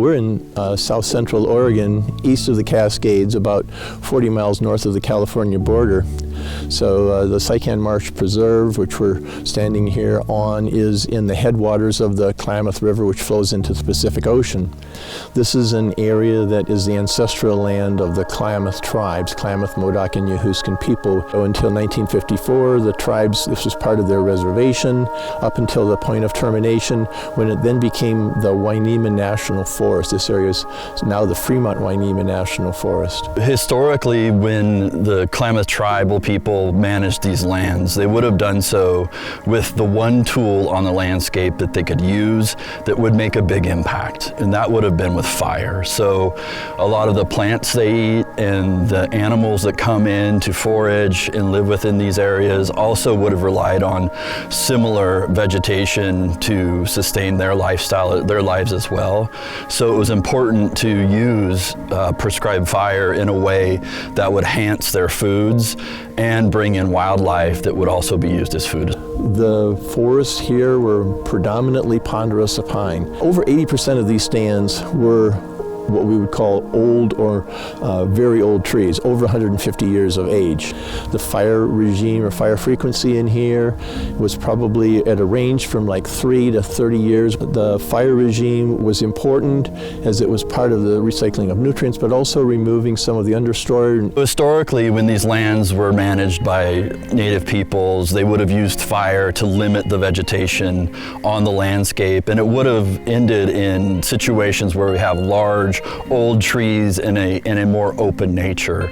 we're in south central Oregon, east of the Cascades, about 40 miles north of the California border. So the Sycan Marsh Preserve, which we're standing here on, is in the headwaters of the Klamath River, which flows into the Pacific Ocean. This is an area that is the ancestral land of the Klamath tribes, Klamath, Modoc, and Yahuskan people. So until 1954, the tribes, this was part of their reservation, up until the point of termination, when it then became the Wainema National Forest. This area is now the Fremont Wainema National Forest. Historically, when the Klamath tribal people managed these lands, they would have done so with the one tool on the landscape that they could use that would make a big impact, and that would have been with fire. So a lot of the plants they eat and the animals that come in to forage and live within these areas also would have relied on similar vegetation to sustain their lifestyle, their lives as well. So it was important to use prescribed fire in a way that would enhance their foods and bring in wildlife that would also be used as food. The forests here were predominantly ponderosa pine. Over 80% of these stands were what we would call old or very old trees, over 150 years of age. The fire regime or fire frequency in here was probably at a range from like 3 to 30 years. The fire regime was important as it was part of the recycling of nutrients, but also removing some of the understory. Historically, when these lands were managed by native peoples, they would have used fire to limit the vegetation on the landscape, and it would have ended in situations where we have large old trees in a more open nature.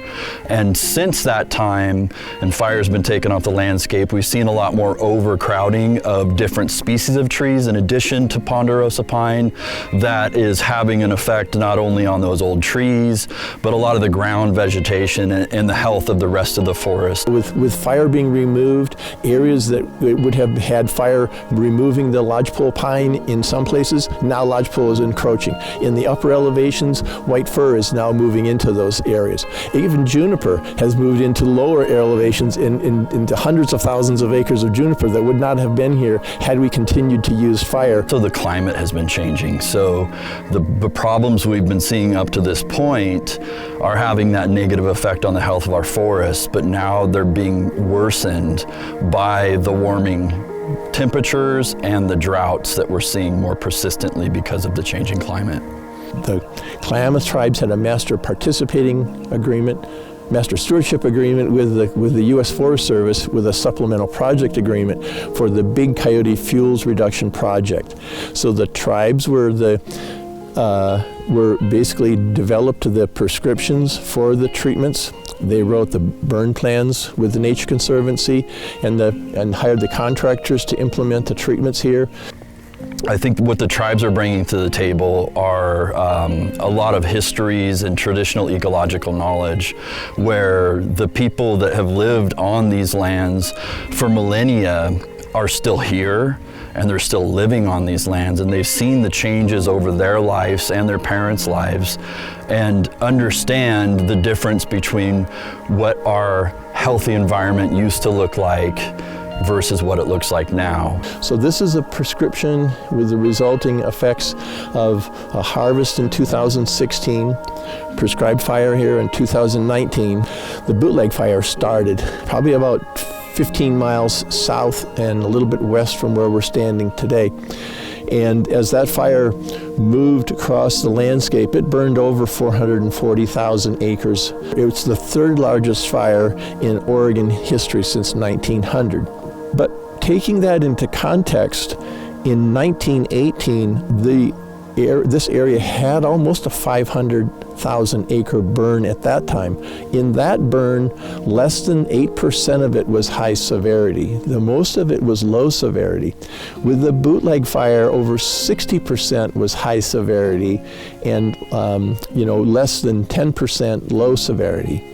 And since that time, and fire's been taken off the landscape, we've seen a lot more overcrowding of different species of trees in addition to ponderosa pine that is having an effect not only on those old trees, but a lot of the ground vegetation and the health of the rest of the forest. With fire being removed, areas that would have had fire removing the lodgepole pine in some places, now lodgepole is encroaching. In the upper elevations, white fir is now moving into those areas. Even juniper has moved into lower elevations into hundreds of thousands of acres of juniper that would not have been here had we continued to use fire. So the climate has been changing. So the problems we've been seeing up to this point are having that negative effect on the health of our forests, but now they're being worsened by the warming temperatures and the droughts that we're seeing more persistently because of the changing climate. The Klamath tribes had a master participating agreement, master stewardship agreement with the U.S. Forest Service with a supplemental project agreement for the Big Coyote Fuels Reduction Project. So the tribes were basically developed the prescriptions for the treatments. They wrote the burn plans with the Nature Conservancy and hired the contractors to implement the treatments here. I think what the tribes are bringing to the table are a lot of histories and traditional ecological knowledge, where the people that have lived on these lands for millennia are still here, and they're still living on these lands, and they've seen the changes over their lives and their parents' lives, and understand the difference between what our healthy environment used to look like versus what it looks like now. So this is a prescription with the resulting effects of a harvest in 2016, prescribed fire here in 2019. The bootleg fire started probably about 15 miles south and a little bit west from where we're standing today. And as that fire moved across the landscape, it burned over 440,000 acres. It's the third largest fire in Oregon history since 1900. But taking that into context, in 1918, this area had almost a 500,000 acre burn at that time. In that burn, less than 8% of it was high severity. The most of it was low severity. With the bootleg fire, over 60% was high severity and less than 10% low severity.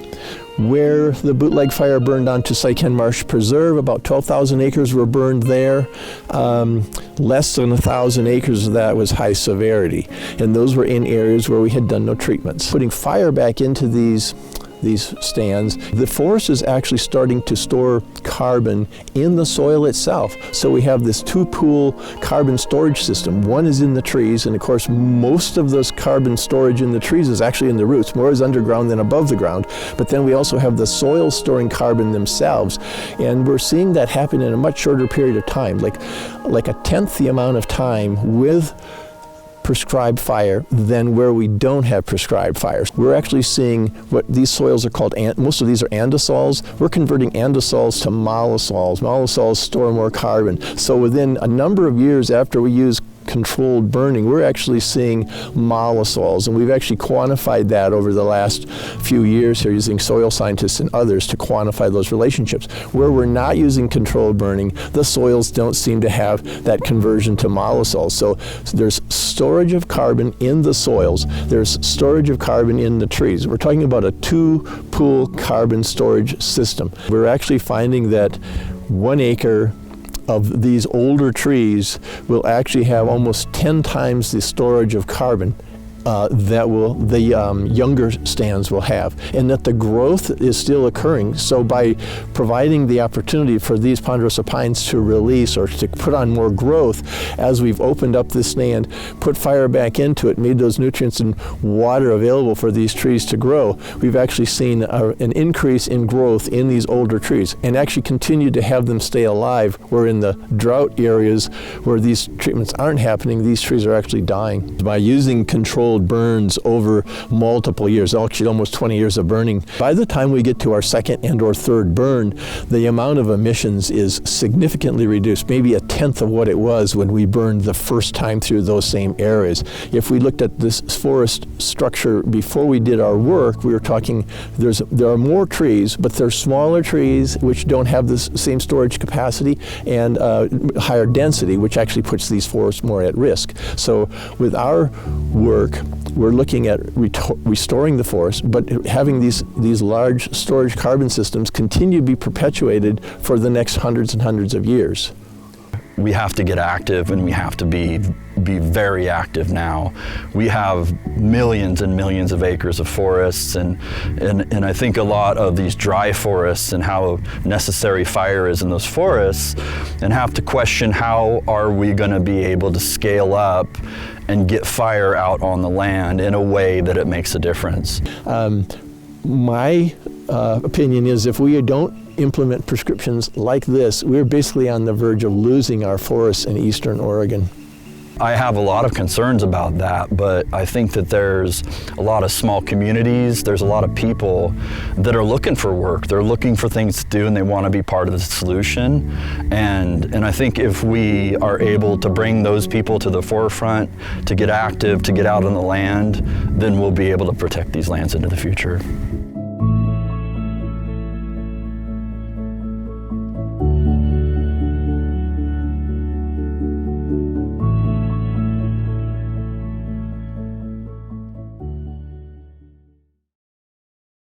Where the bootleg fire burned onto Sycan Marsh Preserve, about 12,000 acres were burned there. Less than 1,000 acres of that was high severity. And those were in areas where we had done no treatments. Putting fire back into these these stands, the forest is actually starting to store carbon in the soil itself. So we have this two-pool carbon storage system. One is in the trees, and of course most of those carbon storage in the trees is actually in the roots. More is underground than above the ground. But then we also have the soil storing carbon themselves. And we're seeing that happen in a much shorter period of time, like a tenth the amount of time with prescribed fire than where we don't have prescribed fires. We're actually seeing what these soils are called, most of these are andesols. We're converting andesols to mollisols. Mollisols store more carbon. So within a number of years after we use controlled burning, we're actually seeing mollisols, and we've actually quantified that over the last few years here using soil scientists and others to quantify those relationships. Where we're not using controlled burning, the soils don't seem to have that conversion to mollisols. So there's storage of carbon in the soils, there's storage of carbon in the trees. We're talking about a two-pool carbon storage system. We're actually finding that 1 acre of these older trees will actually have almost 10 times the storage of carbon that the younger stands will have, and that the growth is still occurring. So by providing the opportunity for these ponderosa pines to release or to put on more growth, as we've opened up this stand, put fire back into it, made those nutrients and water available for these trees to grow, we've actually seen an increase in growth in these older trees, and actually continue to have them stay alive, where in the drought areas where these treatments aren't happening, these trees are actually dying. By using controlled burns over multiple years, actually almost 20 years of burning, by the time we get to our second and or third burn, the amount of emissions is significantly reduced, maybe a tenth of what it was when we burned the first time through those same areas. If we looked at this forest structure before we did our work, we were talking there are more trees, but they're smaller trees which don't have the same storage capacity and higher density, which actually puts these forests more at risk. So with our work, we're looking at restoring the forest, but having these large storage carbon systems continue to be perpetuated for the next hundreds and hundreds of years. We have to get active, and we have to be very active now. We have millions and millions of acres of forests, and I think a lot of these dry forests and how necessary fire is in those forests, and have to question how are we going to be able to scale up and get fire out on the land in a way that it makes a difference. My opinion is if we don't implement prescriptions like this, we're basically on the verge of losing our forests in eastern Oregon. I have a lot of concerns about that, but I think that there's a lot of small communities, there's a lot of people that are looking for work, they're looking for things to do, and they want to be part of the solution. And I think if we are able to bring those people to the forefront, to get active, to get out on the land, then we'll be able to protect these lands into the future.